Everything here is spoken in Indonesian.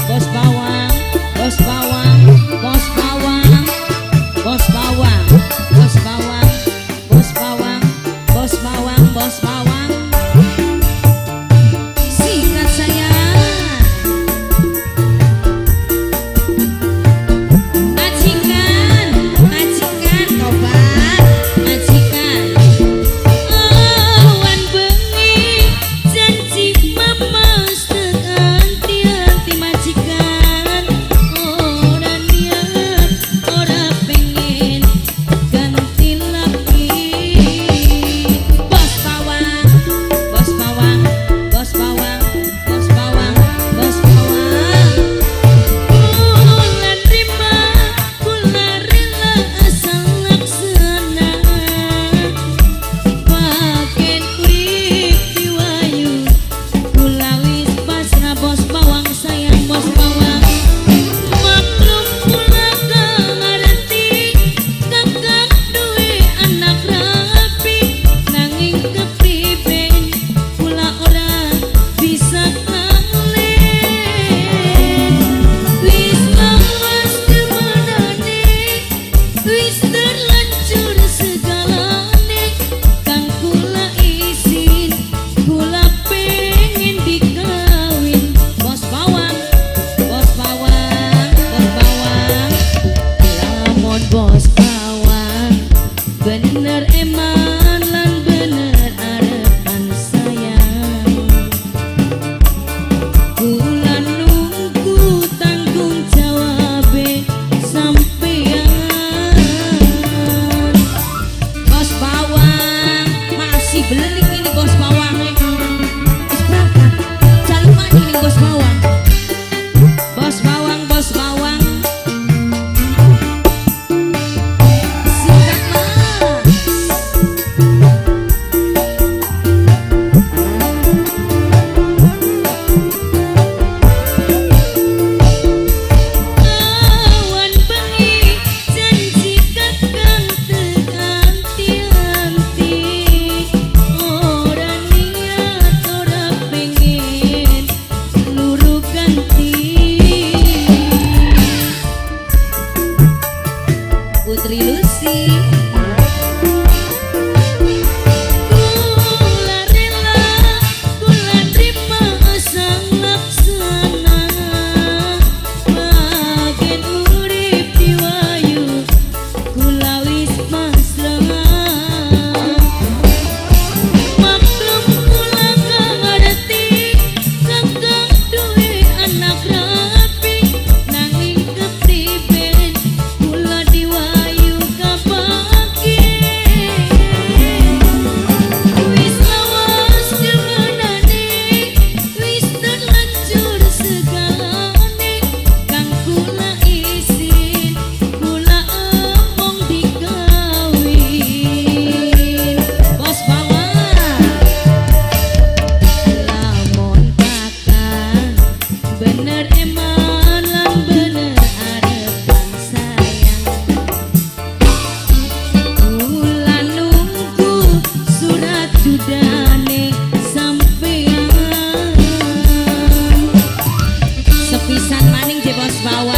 bos bawang, bos bawang, bos bawang, bos bawang, bos bawang, bos bawang, bos bawang, bos bawang. Sikat saya. Majikan, majikan, tobat, majikan. Awan bengi janji mamas anti-anti majikan. Ora niat, ora pengen ganti lagi. Bos bawang, bos bawang, bos bawang, bos bawang, bos bawang. Kula terima, kula rela asal laksana. Paken urip diwayu, kula wis pasrah bos bawang sayang bos bawang. Maklum kula ngarti kakak duwe anak rapi, nanging kepriben kula ora bisa ngalen. Wis lawas temenane, wis terlanjur segalane, kang kula izin, kula pengen dikawin. Bos bawang, bos bawang, bos bawang. Lamun bos bawang bener eman lan bener arepan sayang. Kula nunggu tanggung jawabe sampeyan. Bos bawang masih belenik ini bos bawang. Wis berangkat. Jaluk mani ini bos bawang. Bos bawang, bos bawang. Sikat mas. Awan bengi janji kakang tekanti-anti. Ora niat, ora pengen luru ganti. Putri Lucy. Kula rela, kula terima asal laksana. Paken urip diwayu, kula wis pasrah. Maklum kula ngarti kakak duwe anak rapi, nanging kepriben kula diwayu kapaken. Wis lawas temenane, wis terlanjur segalane, kang kula izin, kula omong dikawin. Bos bawang, lamun kakang bener eman lan bener arepan sayang. Kula nunggu surat judane sampeyan. Sepisan maning je bos bawang.